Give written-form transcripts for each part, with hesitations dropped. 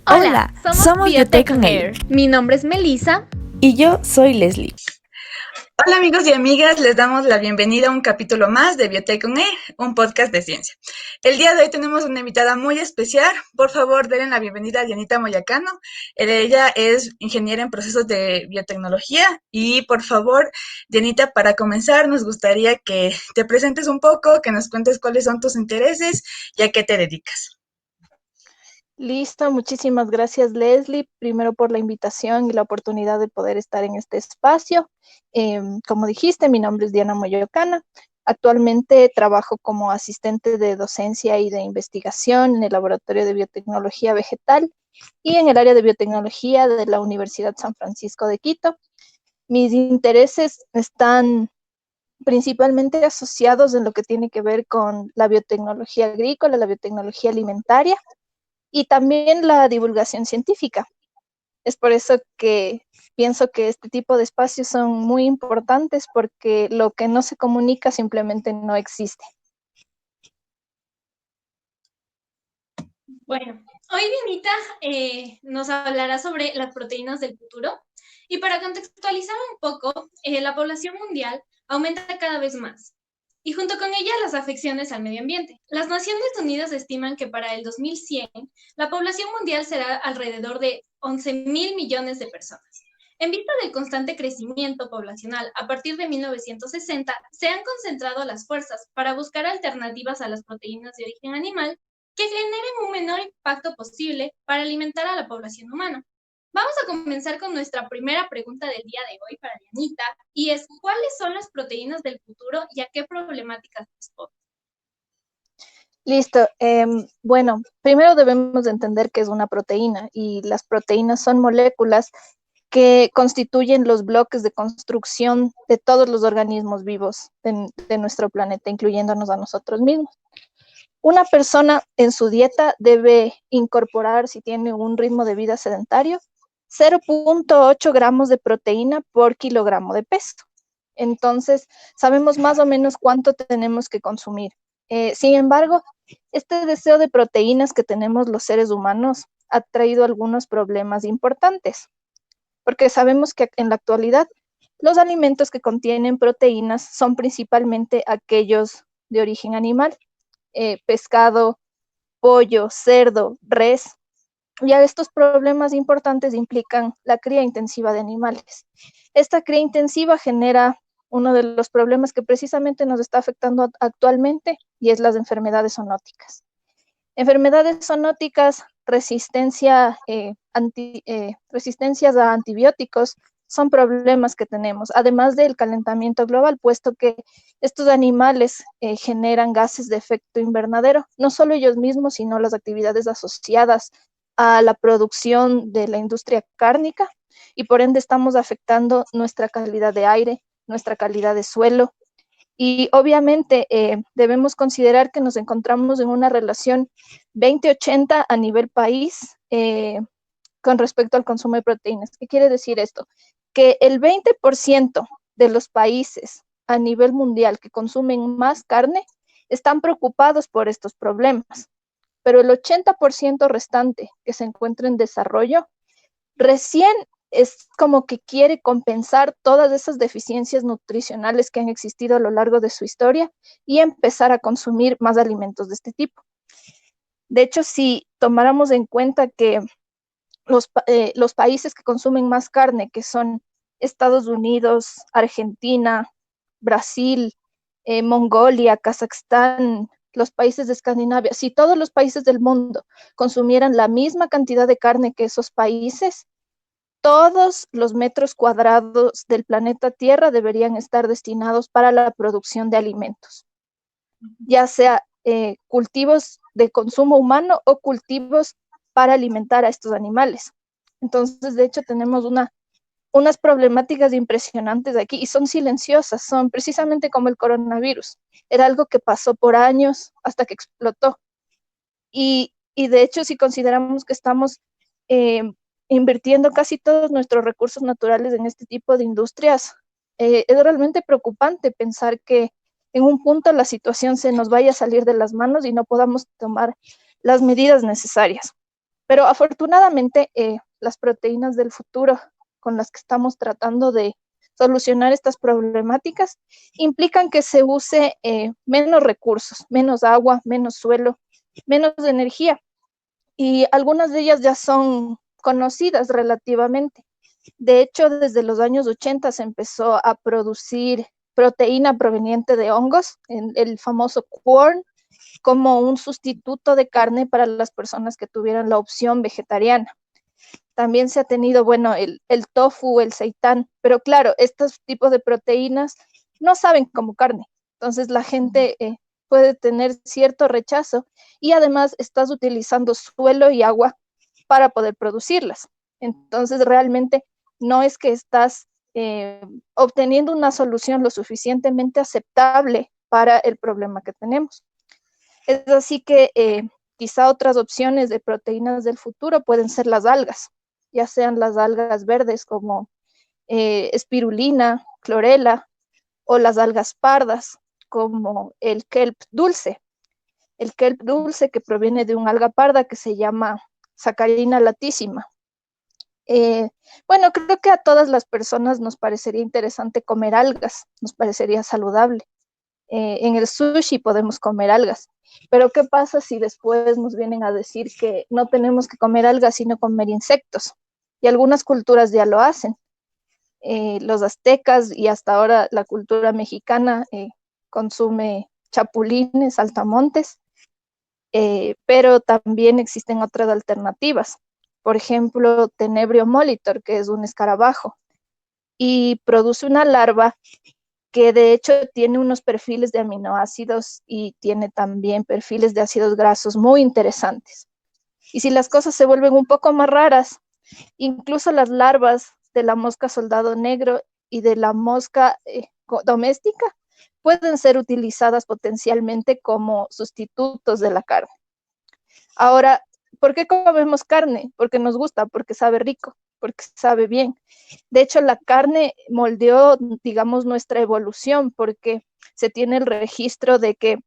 Hola, somos Biotech on Air. Mi nombre es Melissa. Y yo soy Leslie. Hola amigos y amigas, les damos la bienvenida a un capítulo más de Biotech on Air, un podcast de ciencia. El día de hoy tenemos una invitada muy especial. Por favor, denle la bienvenida a Dianita Moyacano. Ella es ingeniera en procesos de biotecnología. Y por favor, Dianita, para comenzar, nos gustaría que te presentes un poco, que nos cuentes cuáles son tus intereses y a qué te dedicas. Listo, muchísimas gracias Leslie, primero por la invitación y la oportunidad de poder estar en este espacio. Como dijiste, mi nombre es Diana Moyocana. Actualmente trabajo como asistente de docencia y de investigación en el Laboratorio de Biotecnología Vegetal y en el área de biotecnología de la Universidad San Francisco de Quito. Mis intereses están principalmente asociados en lo que tiene que ver con la biotecnología agrícola, la biotecnología alimentaria y también la divulgación científica. Es por eso que pienso que este tipo de espacios son muy importantes porque lo que no se comunica simplemente no existe. Bueno, hoy Dianita nos hablará sobre las proteínas del futuro. Y para contextualizar un poco, la población mundial aumenta cada vez más. Y junto con ella las afecciones al medio ambiente. Las Naciones Unidas estiman que para el 2100 la población mundial será alrededor de 11.000 millones de personas. En vista del constante crecimiento poblacional a partir de 1960, se han concentrado las fuerzas para buscar alternativas a las proteínas de origen animal que generen un menor impacto posible para alimentar a la población humana. Vamos a comenzar con nuestra primera pregunta del día de hoy para Dianita, y es, ¿cuáles son las proteínas del futuro y a qué problemáticas responden? Listo. Bueno, primero debemos entender qué es una proteína, y las proteínas son moléculas que constituyen los bloques de construcción de todos los organismos vivos de nuestro planeta, incluyéndonos a nosotros mismos. Una persona en su dieta debe incorporar, si tiene un ritmo de vida sedentario, 0.8 gramos de proteína por kilogramo de peso. Entonces, sabemos más o menos cuánto tenemos que consumir. Sin embargo, este deseo de proteínas que tenemos los seres humanos ha traído algunos problemas importantes, porque sabemos que en la actualidad los alimentos que contienen proteínas son principalmente aquellos de origen animal, pescado, pollo, cerdo, res. Ya estos problemas importantes implican la cría intensiva de animales. Esta cría intensiva genera uno de los problemas que precisamente nos está afectando actualmente, y es las enfermedades zoonóticas. Enfermedades zoonóticas, resistencias a antibióticos, son problemas que tenemos, además del calentamiento global, puesto que estos animales generan gases de efecto invernadero, no solo ellos mismos, sino las actividades asociadas a la producción de la industria cárnica, y por ende estamos afectando nuestra calidad de aire, nuestra calidad de suelo, y obviamente debemos considerar que nos encontramos en una relación 20-80 a nivel país con respecto al consumo de proteínas. ¿Qué quiere decir esto? Que el 20% de los países a nivel mundial que consumen más carne están preocupados por estos problemas, pero el 80% restante que se encuentra en desarrollo recién es como que quiere compensar todas esas deficiencias nutricionales que han existido a lo largo de su historia y empezar a consumir más alimentos de este tipo. De hecho, si tomáramos en cuenta que los países que consumen más carne, que son Estados Unidos, Argentina, Brasil, Mongolia, Kazajstán, los países de Escandinavia, si todos los países del mundo consumieran la misma cantidad de carne que esos países, todos los metros cuadrados del planeta Tierra deberían estar destinados para la producción de alimentos, ya sea cultivos de consumo humano o cultivos para alimentar a estos animales. Entonces, de hecho, tenemos unas problemáticas impresionantes aquí, y son silenciosas, son precisamente como el coronavirus. Era algo que pasó por años hasta que explotó. Y de hecho, si consideramos que estamos invirtiendo casi todos nuestros recursos naturales en este tipo de industrias, es realmente preocupante pensar que en un punto la situación se nos vaya a salir de las manos y no podamos tomar las medidas necesarias. Pero afortunadamente las proteínas del futuro con las que estamos tratando de solucionar estas problemáticas implican que se use menos recursos, menos agua, menos suelo, menos energía. Y algunas de ellas ya son conocidas relativamente. De hecho, desde los años 80 se empezó a producir proteína proveniente de hongos, el famoso corn, como un sustituto de carne para las personas que tuvieran la opción vegetariana. También se ha tenido, bueno, el tofu, el seitán, pero claro, estos tipos de proteínas no saben como carne. Entonces la gente puede tener cierto rechazo y además estás utilizando suelo y agua para poder producirlas. Entonces realmente no es que estás obteniendo una solución lo suficientemente aceptable para el problema que tenemos. Es así que quizá otras opciones de proteínas del futuro pueden ser las algas, ya sean las algas verdes como espirulina, clorela, o las algas pardas como el kelp dulce. El kelp dulce que proviene de un alga parda que se llama Saccharina latísima. Bueno, creo que a todas las personas nos parecería interesante comer algas, nos parecería saludable. En el sushi podemos comer algas, pero ¿qué pasa si después nos vienen a decir que no tenemos que comer algas, sino comer insectos? Y algunas culturas ya lo hacen. Los aztecas y hasta ahora la cultura mexicana consume chapulines, saltamontes, pero también existen otras alternativas. Por ejemplo, Tenebrio molitor, que es un escarabajo, y produce una larva que de hecho tiene unos perfiles de aminoácidos y tiene también perfiles de ácidos grasos muy interesantes. Y si las cosas se vuelven un poco más raras, incluso las larvas de la mosca soldado negro y de la mosca doméstica pueden ser utilizadas potencialmente como sustitutos de la carne. Ahora, ¿por qué comemos carne? Porque nos gusta, porque sabe rico, porque sabe bien. De hecho, la carne moldeó, digamos, nuestra evolución, porque se tiene el registro de que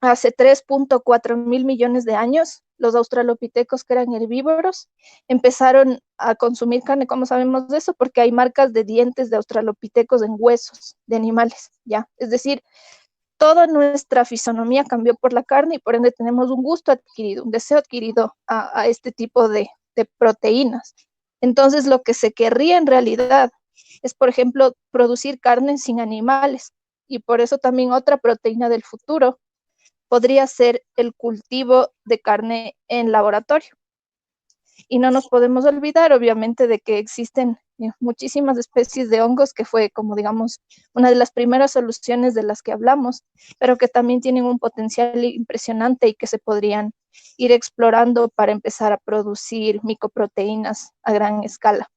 hace 3.4 mil millones de años, los australopitecos, que eran herbívoros, empezaron a consumir carne. ¿Cómo sabemos de eso? Porque hay marcas de dientes de australopitecos en huesos de animales, ¿ya? Es decir, toda nuestra fisonomía cambió por la carne y por ende tenemos un gusto adquirido, un deseo adquirido a este tipo de proteínas. Entonces, lo que se querría en realidad es, por ejemplo, producir carne sin animales. Y por eso también otra proteína del futuro podría ser el cultivo de carne en laboratorio. Y no nos podemos olvidar, obviamente, de que existen muchísimas especies de hongos, que fue, como digamos, una de las primeras soluciones de las que hablamos, pero que también tienen un potencial impresionante y que se podrían ir explorando para empezar a producir micoproteínas a gran escala.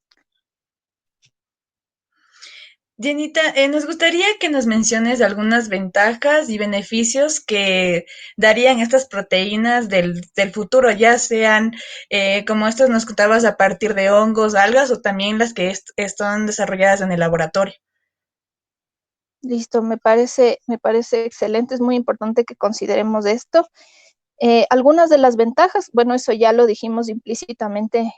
Jenita, nos gustaría que nos menciones algunas ventajas y beneficios que darían estas proteínas del futuro, ya sean como estas nos contabas a partir de hongos, algas o también las que están desarrolladas en el laboratorio. Listo, me parece excelente, es muy importante que consideremos esto. Algunas de las ventajas, bueno, eso ya lo dijimos implícitamente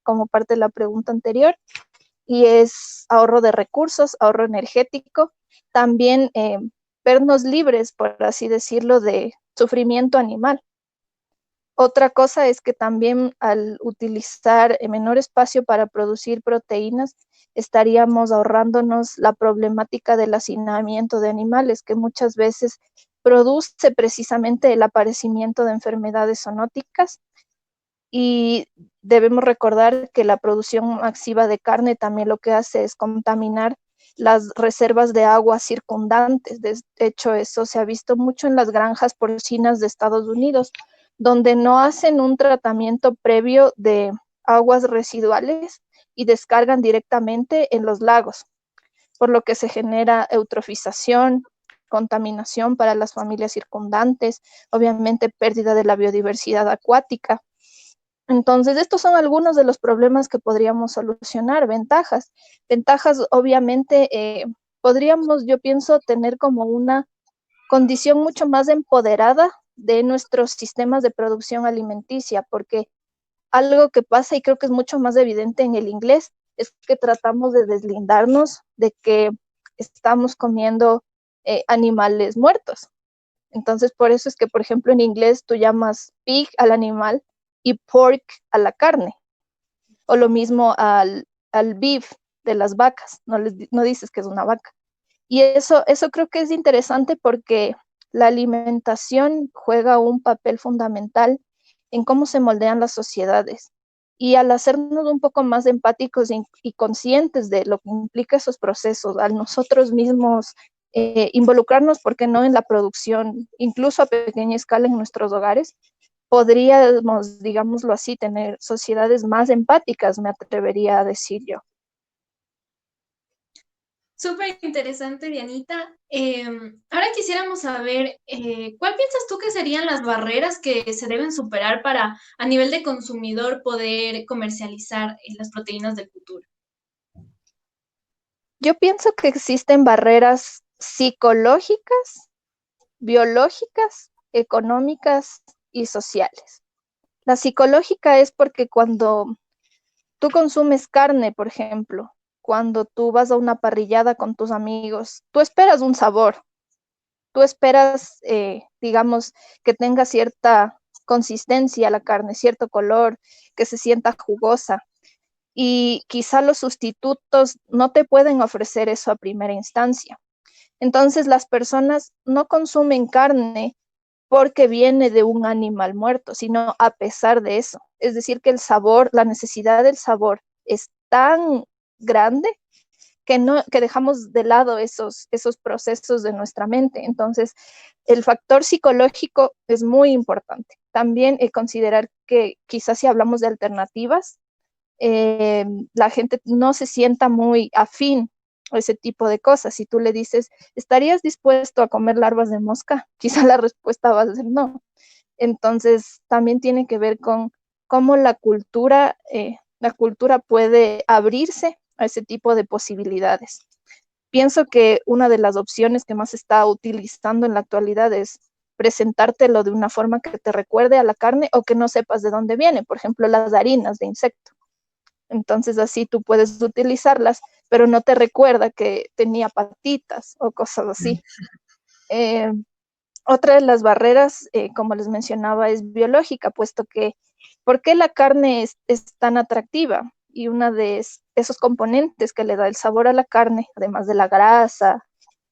como parte de la pregunta anterior, y es ahorro de recursos, ahorro energético, también vernos libres, por así decirlo, de sufrimiento animal. Otra cosa es que también al utilizar menor espacio para producir proteínas, estaríamos ahorrándonos la problemática del hacinamiento de animales, que muchas veces produce precisamente el aparecimiento de enfermedades zoonóticas. Y debemos recordar que la producción masiva de carne también lo que hace es contaminar las reservas de agua circundantes. De hecho, eso se ha visto mucho en las granjas porcinas de Estados Unidos, donde no hacen un tratamiento previo de aguas residuales y descargan directamente en los lagos, por lo que se genera eutrofización, contaminación para las familias circundantes, obviamente pérdida de la biodiversidad acuática. Entonces, estos son algunos de los problemas que podríamos solucionar. Ventajas, obviamente, podríamos, yo pienso, tener como una condición mucho más empoderada de nuestros sistemas de producción alimenticia, porque algo que pasa y creo que es mucho más evidente en el inglés es que tratamos de deslindarnos de que estamos comiendo animales muertos. Entonces, por eso es que, por ejemplo, en inglés tú llamas pig al animal y pork a la carne, o lo mismo al beef de las vacas, no dices que es una vaca. Y eso creo que es interesante porque la alimentación juega un papel fundamental en cómo se moldean las sociedades. Y al hacernos un poco más empáticos y conscientes de lo que implica esos procesos, al nosotros mismos involucrarnos, ¿por qué no?, en la producción, incluso a pequeña escala en nuestros hogares, podríamos, digámoslo así, tener sociedades más empáticas, me atrevería a decir yo. Súper interesante, Dianita. Ahora quisiéramos saber, ¿cuál piensas tú que serían las barreras que se deben superar para, a nivel de consumidor, poder comercializar las proteínas del futuro? Yo pienso que existen barreras psicológicas, biológicas, económicas y sociales. La psicológica es porque cuando tú consumes carne, por ejemplo, cuando tú vas a una parrillada con tus amigos, tú esperas un sabor, tú esperas, digamos, que tenga cierta consistencia la carne, cierto color, que se sienta jugosa. Y quizá los sustitutos no te pueden ofrecer eso a primera instancia. Entonces las personas no consumen carne porque viene de un animal muerto, sino a pesar de eso. Es decir, que el sabor, la necesidad del sabor es tan grande que dejamos de lado esos procesos de nuestra mente. Entonces, el factor psicológico es muy importante. También considerar que quizás si hablamos de alternativas, la gente no se sienta muy afín a ese tipo de cosas. Si tú le dices, ¿estarías dispuesto a comer larvas de mosca? Quizá la respuesta va a ser no. Entonces, también tiene que ver con cómo la cultura puede abrirse a ese tipo de posibilidades. Pienso que una de las opciones que más se está utilizando en la actualidad es presentártelo de una forma que te recuerde a la carne o que no sepas de dónde viene, por ejemplo, las harinas de insecto. Entonces así tú puedes utilizarlas, pero no te recuerda que tenía patitas o cosas así. Otra de las barreras, como les mencionaba, es biológica, puesto que ¿por qué la carne es tan atractiva? Y una de esos componentes que le da el sabor a la carne, además de la grasa,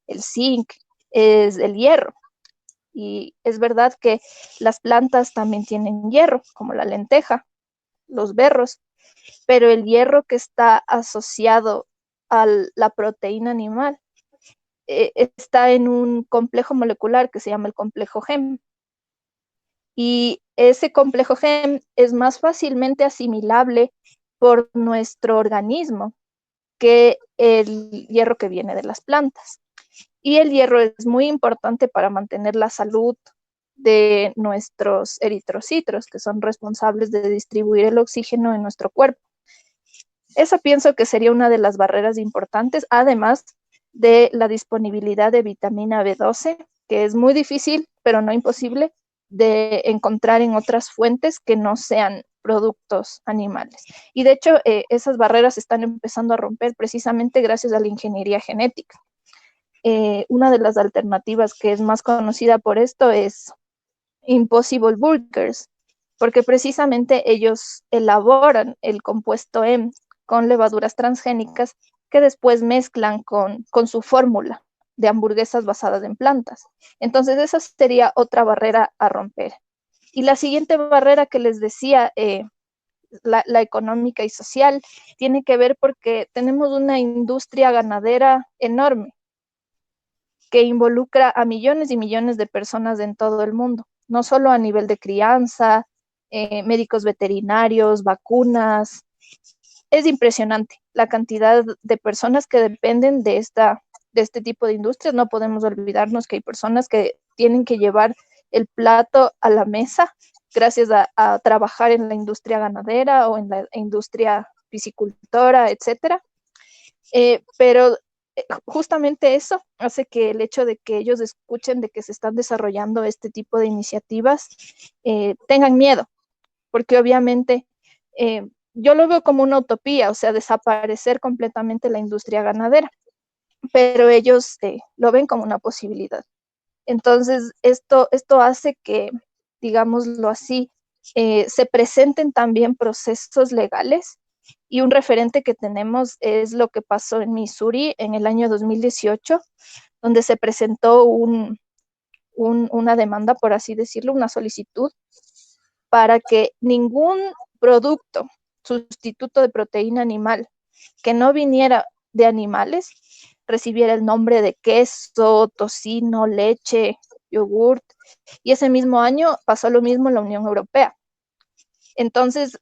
el zinc, es el hierro. Y es verdad que las plantas también tienen hierro, como la lenteja, los berros, pero el hierro que está asociado a la proteína animal está en un complejo molecular que se llama el complejo GEM. Y ese complejo GEM es más fácilmente asimilable por nuestro organismo que el hierro que viene de las plantas. Y el hierro es muy importante para mantener la salud de nuestros eritrocitos, que son responsables de distribuir el oxígeno en nuestro cuerpo. Eso pienso que sería una de las barreras importantes, además de la disponibilidad de vitamina B12, que es muy difícil, pero no imposible, de encontrar en otras fuentes que no sean productos animales. Y de hecho, esas barreras se están empezando a romper precisamente gracias a la ingeniería genética. Una de las alternativas que es más conocida por esto es Impossible Burgers, porque precisamente ellos elaboran el compuesto M con levaduras transgénicas que después mezclan con su fórmula de hamburguesas basadas en plantas. Entonces esa sería otra barrera a romper. Y la siguiente barrera que les decía, la económica y social, tiene que ver porque tenemos una industria ganadera enorme que involucra a millones y millones de personas en todo el mundo, no solo a nivel de crianza, médicos veterinarios, vacunas. Es impresionante la cantidad de personas que dependen de este tipo de industrias. No podemos olvidarnos que hay personas que tienen que llevar el plato a la mesa gracias a trabajar en la industria ganadera o en la industria piscicultora, etcétera. Pero justamente eso hace que el hecho de que ellos escuchen de que se están desarrollando este tipo de iniciativas tengan miedo, porque obviamente yo lo veo como una utopía, o sea, desaparecer completamente la industria ganadera, pero ellos lo ven como una posibilidad. Entonces, esto hace que, digámoslo así, se presenten también procesos legales, y un referente que tenemos es lo que pasó en Missouri en el año 2018, donde se presentó una demanda, por así decirlo, una solicitud para que ningún producto sustituto de proteína animal que no viniera de animales recibiera el nombre de queso, tocino, leche, yogurt. Y ese mismo año pasó lo mismo en la Unión Europea. Entonces,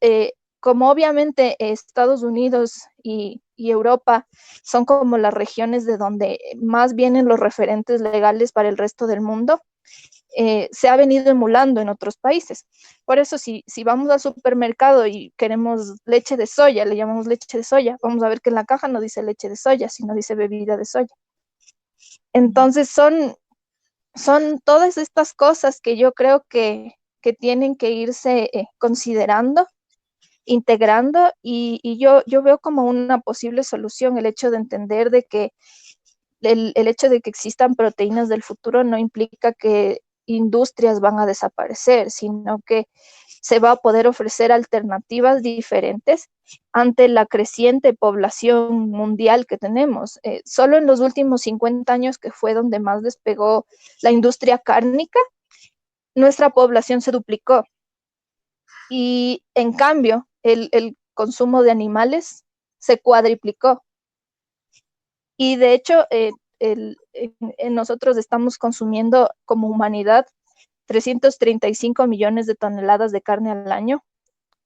como obviamente Estados Unidos y Europa son como las regiones de donde más vienen los referentes legales para el resto del mundo, se ha venido emulando en otros países. Por eso, si vamos al supermercado y queremos leche de soya, le llamamos leche de soya, vamos a ver que en la caja no dice leche de soya, sino dice bebida de soya. Entonces, son todas estas cosas que yo creo que tienen que irse considerando, integrando, y yo veo como una posible solución el hecho de entender de que el hecho de que existan proteínas del futuro no implica que industrias van a desaparecer, sino que se va a poder ofrecer alternativas diferentes ante la creciente población mundial que tenemos. Solo en los últimos 50 años, que fue donde más despegó la industria cárnica, nuestra población se duplicó. Y en cambio, el consumo de animales se cuadriplicó. Y de hecho, nosotros estamos consumiendo como humanidad 335 millones de toneladas de carne al año,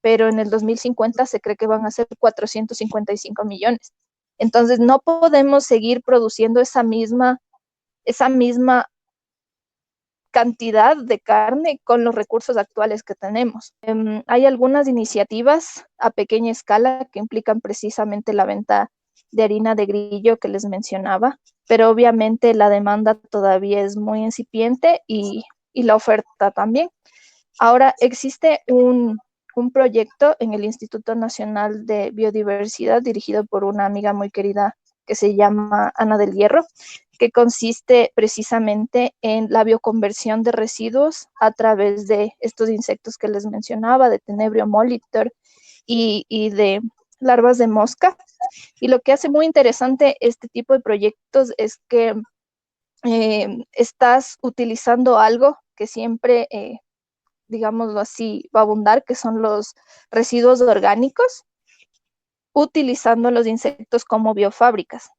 pero en el 2050 se cree que van a ser 455 millones. Entonces, no podemos seguir produciendo esa misma cantidad de carne con los recursos actuales que tenemos. Hay algunas iniciativas a pequeña escala que implican precisamente la venta de harina de grillo que les mencionaba, pero obviamente la demanda todavía es muy incipiente y la oferta también. Ahora existe un proyecto en el Instituto Nacional de Biodiversidad dirigido por una amiga muy querida que se llama Ana del Hierro, que consiste precisamente en la bioconversión de residuos a través de estos insectos que les mencionaba, de Tenebrio molitor y de larvas de mosca. Y lo que hace muy interesante este tipo de proyectos es que estás utilizando algo que siempre, digámoslo así, va a abundar, que son los residuos orgánicos, utilizando los insectos como biofábricas.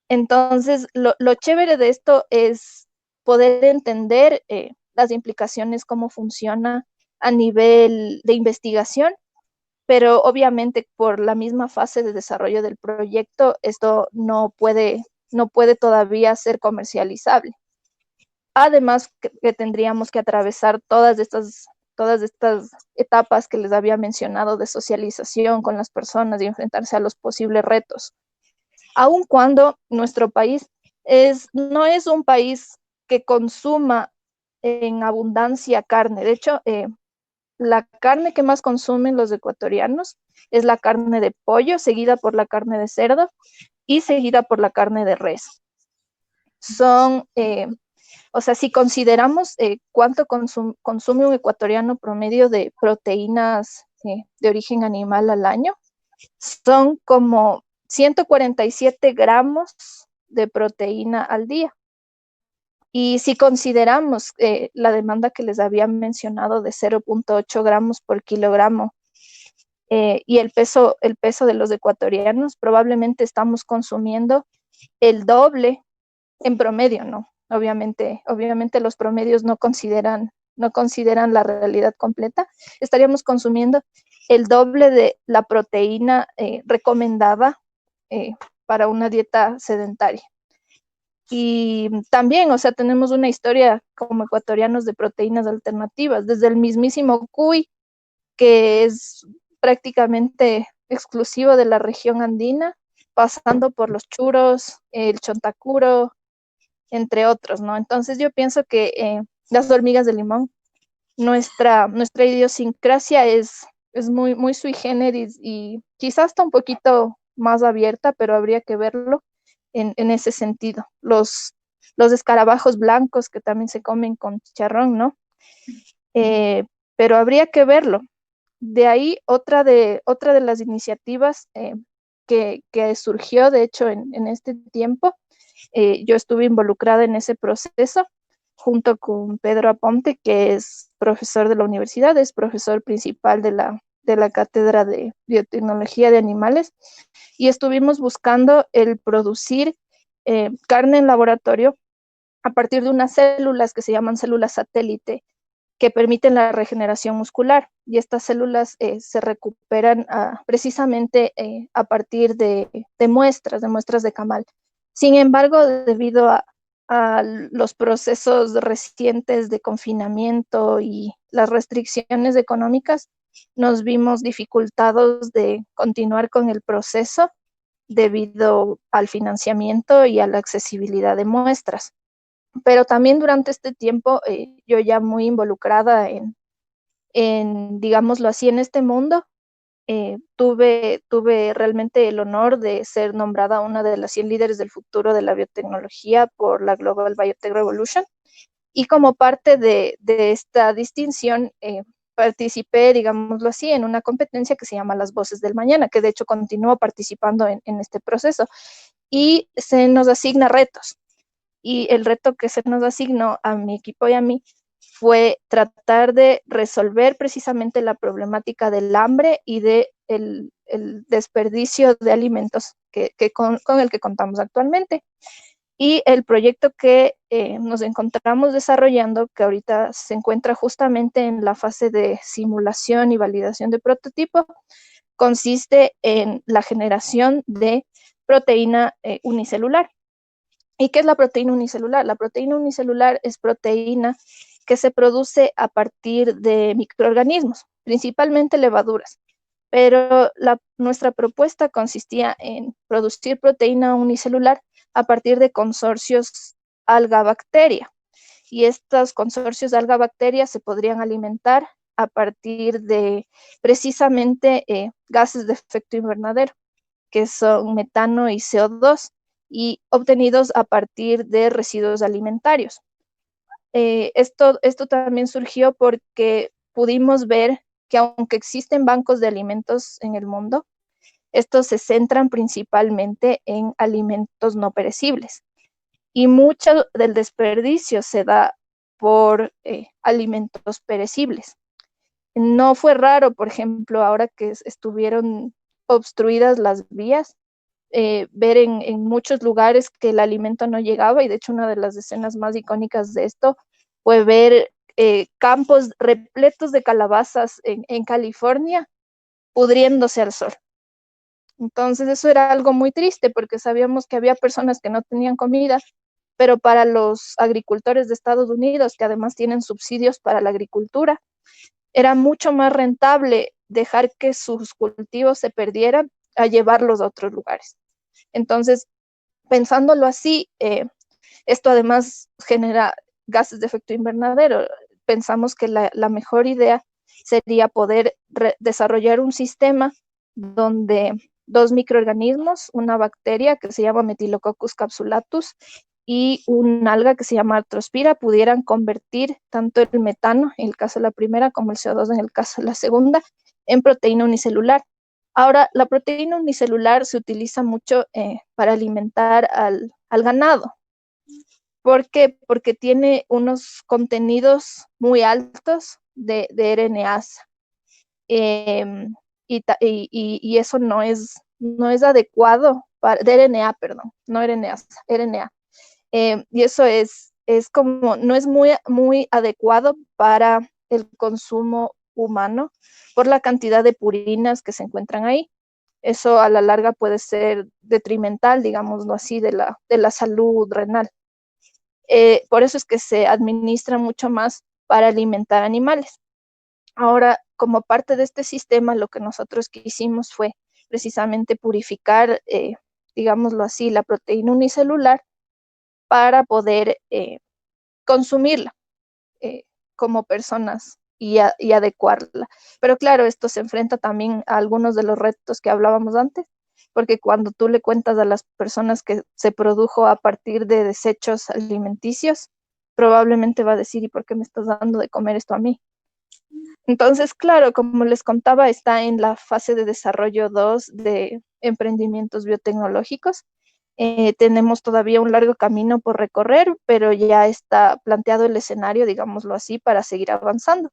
Entonces, lo chévere de esto es poder entender las implicaciones, cómo funciona a nivel de investigación, pero obviamente por la misma fase de desarrollo del proyecto, esto no puede todavía ser comercializable. Además, que tendríamos que atravesar todas estas etapas que les había mencionado de socialización con las personas y enfrentarse a los posibles retos. Aun cuando nuestro país no es un país que consuma en abundancia carne. De hecho, la carne que más consumen los ecuatorianos es la carne de pollo, seguida por la carne de cerdo y seguida por la carne de res. O sea, si consideramos cuánto consume un ecuatoriano promedio de proteínas de origen animal al año, son como 147 gramos de proteína al día. Y si consideramos la demanda que les había mencionado de 0.8 gramos por kilogramo y el peso de los ecuatorianos, probablemente estamos consumiendo el doble en promedio, ¿no? Obviamente los promedios no consideran la realidad completa. Estaríamos consumiendo el doble de la proteína recomendada para una dieta sedentaria. Y también, o sea, tenemos una historia como ecuatorianos de proteínas alternativas, desde el mismísimo cuy, que es prácticamente exclusivo de la región andina, pasando por los churros, el chontacuro, entre otros, ¿no? Entonces yo pienso que las hormigas de limón, nuestra idiosincrasia es es muy, muy sui generis y quizás está un poquito más abierta, pero habría que verlo en ese sentido. Los escarabajos blancos que también se comen con chicharrón, ¿no? Pero habría que verlo. De ahí, otra de las iniciativas que surgió, de hecho, en este tiempo, yo estuve involucrada en ese proceso junto con Pedro Aponte, que es profesor de la universidad, es profesor principal de la cátedra de biotecnología de animales, y estuvimos buscando el producir carne en laboratorio a partir de unas células que se llaman células satélite, que permiten la regeneración muscular. Y estas células se recuperan precisamente a partir de muestras de camal. Sin embargo, debido a los procesos recientes de confinamiento y las restricciones económicas, nos vimos dificultados de continuar con el proceso debido al financiamiento y a la accesibilidad de muestras. Pero también durante este tiempo, yo ya muy involucrada digámoslo así, en este mundo, tuve realmente el honor de ser nombrada una de las 100 líderes del futuro de la biotecnología por la Global Biotech Revolution. Y como parte de esta distinción, participé, digámoslo así, en una competencia que se llama Las Voces del Mañana, que de hecho continúo participando en este proceso. Y se nos asigna retos. Y el reto que se nos asignó a mi equipo y a mí fue tratar de resolver precisamente la problemática del hambre y de el desperdicio de alimentos con el que contamos actualmente. Y el proyecto que nos encontramos desarrollando, que ahorita se encuentra justamente en la fase de simulación y validación de prototipo, consiste en la generación de proteína unicelular. ¿Y qué es la proteína unicelular? La proteína unicelular es proteína que se produce a partir de microorganismos, principalmente levaduras. Pero nuestra propuesta consistía en producir proteína unicelular a partir de consorcios alga-bacteria. Y estos consorcios alga-bacteria se podrían alimentar a partir de precisamente gases de efecto invernadero, que son metano y CO2, y obtenidos a partir de residuos alimentarios. Esto también surgió porque pudimos ver que aunque existen bancos de alimentos en el mundo, estos se centran principalmente en alimentos no perecibles. Y mucho del desperdicio se da por alimentos perecibles. No fue raro, por ejemplo, ahora que estuvieron obstruidas las vías, ver en muchos lugares que el alimento no llegaba, y de hecho una de las escenas más icónicas de esto fue ver campos repletos de calabazas en California pudriéndose al sol. Entonces eso era algo muy triste porque sabíamos que había personas que no tenían comida, pero para los agricultores de Estados Unidos, que además tienen subsidios para la agricultura, era mucho más rentable dejar que sus cultivos se perdieran a llevarlos a otros lugares. Entonces, pensándolo así, esto además genera gases de efecto invernadero. Pensamos que la mejor idea sería poder desarrollar un sistema donde dos microorganismos, una bacteria que se llama Metilococcus capsulatus y un alga que se llama Arthrospira, pudieran convertir tanto el metano, en el caso de la primera, como el CO2, en el caso de la segunda, en proteína unicelular. Ahora, la proteína unicelular se utiliza mucho para alimentar al ganado. ¿Por qué? Porque tiene unos contenidos muy altos de RNasa. Y eso no es adecuado de RNA, perdón, no RNasa, RNA. Y eso es como, no es muy adecuado para el consumo humano por la cantidad de purinas que se encuentran ahí. Eso a la larga puede ser detrimental, digámoslo así, de la salud renal. Por eso es que se administra mucho más para alimentar animales. Ahora, como parte de este sistema, lo que nosotros quisimos fue precisamente purificar, digámoslo así, la proteína unicelular para poder consumirla como personas y adecuarla. Pero claro, esto se enfrenta también a algunos de los retos que hablábamos antes, porque cuando tú le cuentas a las personas que se produjo a partir de desechos alimenticios, probablemente va a decir, ¿y por qué me estás dando de comer esto a mí? Entonces, claro, como les contaba, está en la fase de desarrollo 2 de emprendimientos biotecnológicos. Tenemos todavía un largo camino por recorrer, pero ya está planteado el escenario, digámoslo así, para seguir avanzando.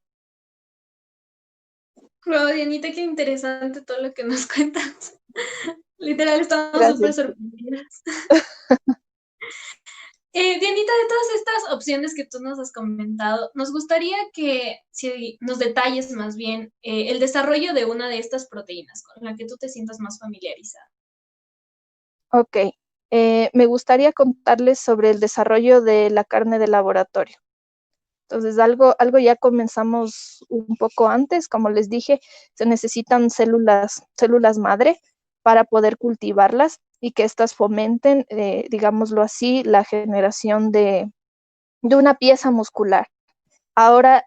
Wow, Dianita, qué interesante todo lo que nos cuentas. Literal, estamos súper Gracias. sorprendidas. Dianita, de todas estas opciones que tú nos has comentado, nos gustaría que si nos detalles más bien el desarrollo de una de estas proteínas con la que tú te sientas más familiarizada. Ok, me gustaría contarles sobre el desarrollo de la carne de laboratorio. Entonces, algo ya comenzamos un poco antes, como les dije, se necesitan células madre para poder cultivarlas y que éstas fomenten, digámoslo así, la generación de una pieza muscular. Ahora,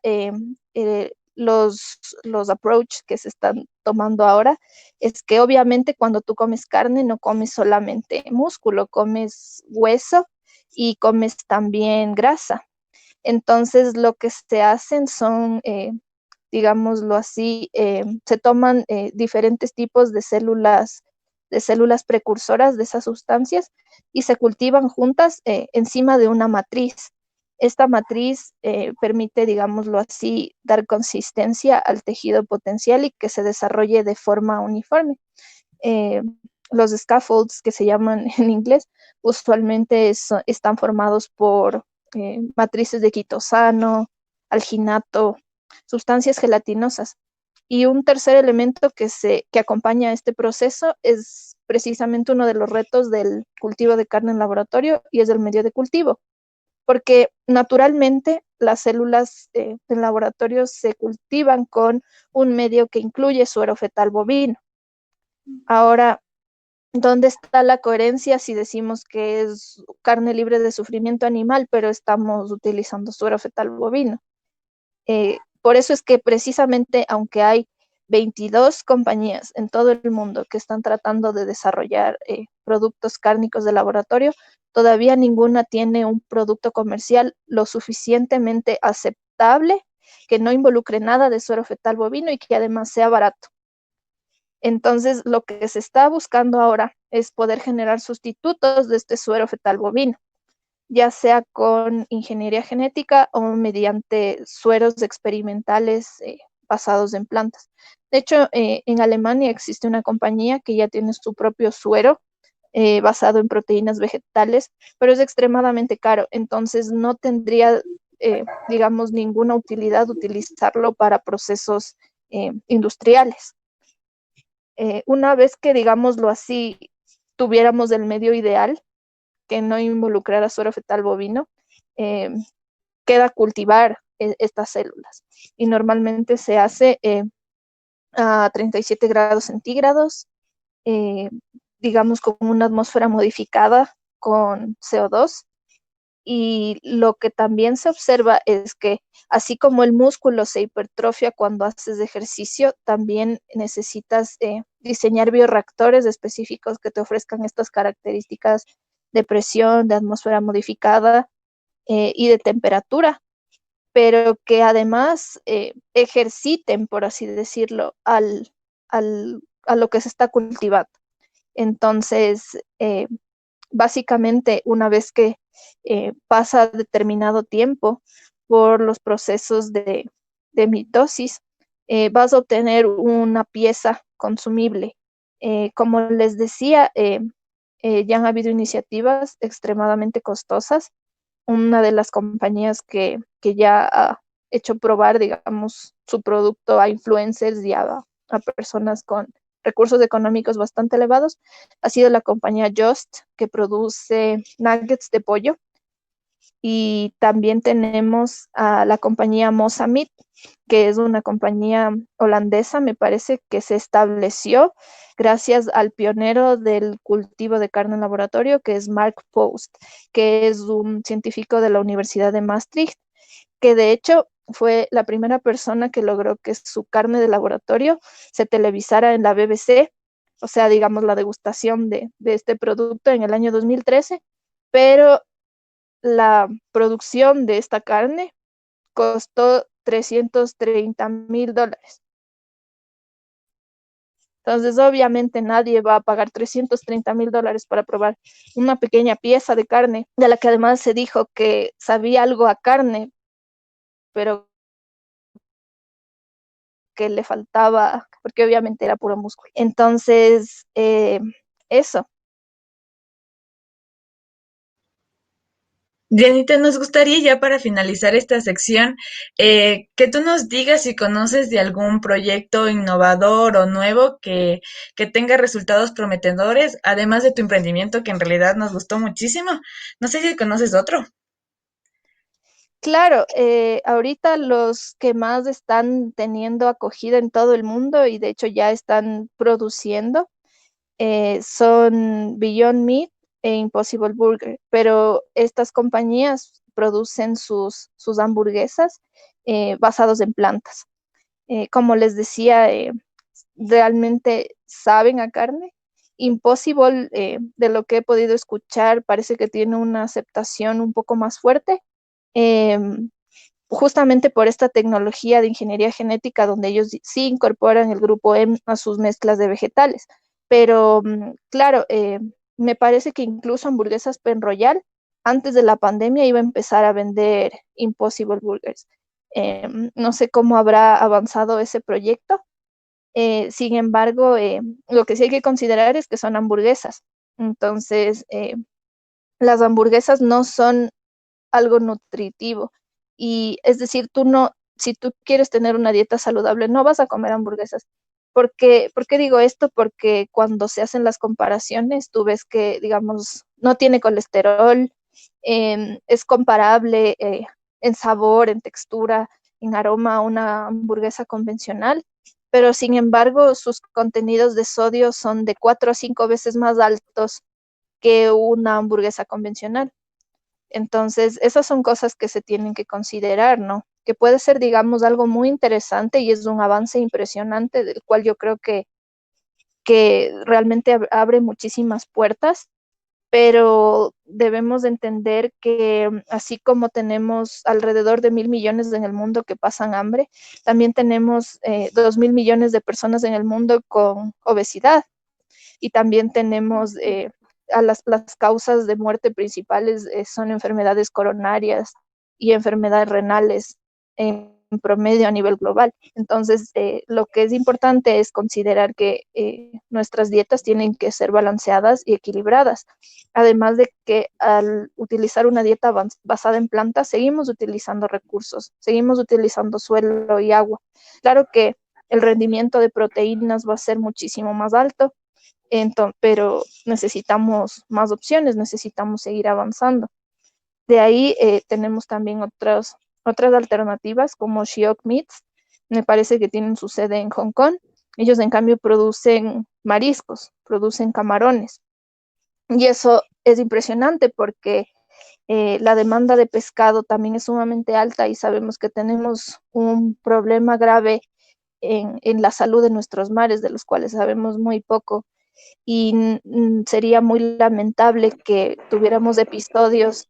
los approach que se están tomando ahora es que obviamente cuando tú comes carne no comes solamente músculo, comes hueso y comes también grasa. Entonces lo que se hacen son, digámoslo así, se toman diferentes tipos de células precursoras de esas sustancias y se cultivan juntas encima de una matriz. Esta matriz permite, digámoslo así, dar consistencia al tejido potencial y que se desarrolle de forma uniforme. Eh, los scaffolds, que se llaman en inglés, usualmente están formados por matrices de quitosano, alginato, sustancias gelatinosas. Y un tercer elemento que acompaña a este proceso es precisamente uno de los retos del cultivo de carne en laboratorio y es el medio de cultivo, porque naturalmente las células en laboratorio se cultivan con un medio que incluye suero fetal bovino. Ahora, ¿dónde está la coherencia si decimos que es carne libre de sufrimiento animal, pero estamos utilizando suero fetal bovino? Por eso es que precisamente, aunque hay 22 compañías en todo el mundo que están tratando de desarrollar productos cárnicos de laboratorio, todavía ninguna tiene un producto comercial lo suficientemente aceptable, que no involucre nada de suero fetal bovino y que además sea barato. Entonces, lo que se está buscando ahora es poder generar sustitutos de este suero fetal bovino, ya sea con ingeniería genética o mediante sueros experimentales basados en plantas. De hecho, en Alemania existe una compañía que ya tiene su propio suero basado en proteínas vegetales, pero es extremadamente caro, entonces no tendría, digamos, ninguna utilidad utilizarlo para procesos industriales. Una vez que, digámoslo así, tuviéramos el medio ideal, que no involucrara suero fetal bovino, eh, queda cultivar estas células. Y normalmente se hace a 37 grados centígrados, digamos con una atmósfera modificada con CO2. Y lo que también se observa es que así como el músculo se hipertrofia cuando haces ejercicio, también necesitas diseñar bioreactores específicos que te ofrezcan estas características de presión, de atmósfera modificada y de temperatura, pero que además ejerciten, por así decirlo, a lo que se está cultivando. Entonces, básicamente, una vez que pasa determinado tiempo por los procesos de mitosis, vas a obtener una pieza consumible. Como les decía, ya han habido iniciativas extremadamente costosas. Una de las compañías que ya ha hecho probar, digamos, su producto a influencers y a personas con recursos económicos bastante elevados, ha sido la compañía Just, que produce nuggets de pollo. Y también tenemos a la compañía Mosa Meat, que es una compañía holandesa, me parece, que se estableció gracias al pionero del cultivo de carne en laboratorio, que es Mark Post, que es un científico de la Universidad de Maastricht, que de hecho fue la primera persona que logró que su carne de laboratorio se televisara en la BBC, o sea, digamos, la degustación de este producto en el año 2013, pero la producción de esta carne costó $330,000. Entonces, obviamente nadie va a pagar $330,000 para probar una pequeña pieza de carne, de la que además se dijo que sabía algo a carne, pero que le faltaba, porque obviamente era puro músculo. Entonces, eso. Dianita, nos gustaría ya para finalizar esta sección que tú nos digas si conoces de algún proyecto innovador o nuevo que tenga resultados prometedores, además de tu emprendimiento que en realidad nos gustó muchísimo. No sé si conoces otro. Claro, ahorita los que más están teniendo acogida en todo el mundo y de hecho ya están produciendo son Beyond Meat e Impossible Burger, pero estas compañías producen sus hamburguesas basados en plantas. Como les decía, realmente saben a carne. Impossible, de lo que he podido escuchar, parece que tiene una aceptación un poco más fuerte, em, justamente por esta tecnología de ingeniería genética donde ellos sí incorporan el grupo M a sus mezclas de vegetales. Pero claro, me parece que incluso hamburguesas Penroyal antes de la pandemia iba a empezar a vender Impossible Burgers. No sé cómo habrá avanzado ese proyecto. Sin embargo, lo que sí hay que considerar es que son hamburguesas. Entonces, las hamburguesas no son algo nutritivo. Y es decir, tú no, si tú quieres tener una dieta saludable, no vas a comer hamburguesas. ¿Por qué digo esto? Porque cuando se hacen las comparaciones, tú ves que, digamos, no tiene colesterol, es comparable en sabor, en textura, en aroma a una hamburguesa convencional, pero sin embargo, sus contenidos de sodio son de 4 a 5 veces más altos que una hamburguesa convencional. Entonces, esas son cosas que se tienen que considerar, ¿no? Que puede ser, digamos, algo muy interesante y es un avance impresionante del cual yo creo que realmente abre muchísimas puertas, pero debemos de entender que así como tenemos alrededor de 1.000 millones en el mundo que pasan hambre, también tenemos 2.000 millones de personas en el mundo con obesidad y también tenemos las causas de muerte principales son enfermedades coronarias y enfermedades renales en promedio a nivel global. Entonces, lo que es importante es considerar que nuestras dietas tienen que ser balanceadas y equilibradas. Además de que al utilizar una dieta basada en plantas, seguimos utilizando recursos, seguimos utilizando suelo y agua. Claro que el rendimiento de proteínas va a ser muchísimo más alto, pero necesitamos más opciones, necesitamos seguir avanzando. De ahí tenemos también otras alternativas como Shiok Meats, me parece que tienen su sede en Hong Kong. Ellos en cambio producen mariscos, producen camarones. Y eso es impresionante porque la demanda de pescado también es sumamente alta y sabemos que tenemos un problema grave en la salud de nuestros mares, de los cuales sabemos muy poco y sería muy lamentable que tuviéramos episodios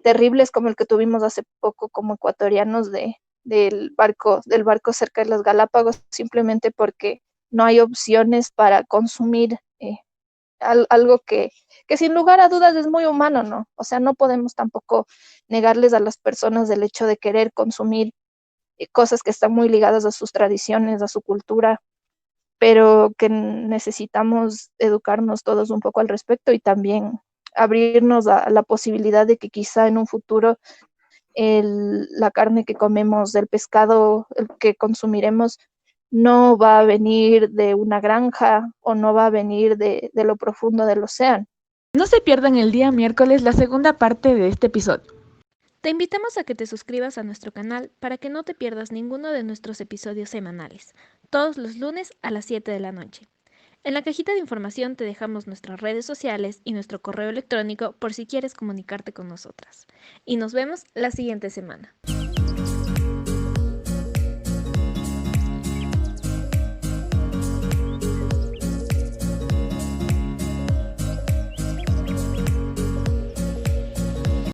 terribles como el que tuvimos hace poco como ecuatorianos del barco cerca de las Galápagos, simplemente porque no hay opciones para consumir algo que sin lugar a dudas es muy humano, ¿no? O sea, no podemos tampoco negarles a las personas el hecho de querer consumir cosas que están muy ligadas a sus tradiciones, a su cultura, pero que necesitamos educarnos todos un poco al respecto y también abrirnos a la posibilidad de que quizá en un futuro la carne que comemos, el pescado el que consumiremos, no va a venir de una granja o no va a venir de lo profundo del océano. No se pierdan el día miércoles la segunda parte de este episodio. Te invitamos a que te suscribas a nuestro canal para que no te pierdas ninguno de nuestros episodios semanales, todos los lunes a las 7 de la noche. En la cajita de información te dejamos nuestras redes sociales y nuestro correo electrónico por si quieres comunicarte con nosotras. Y nos vemos la siguiente semana.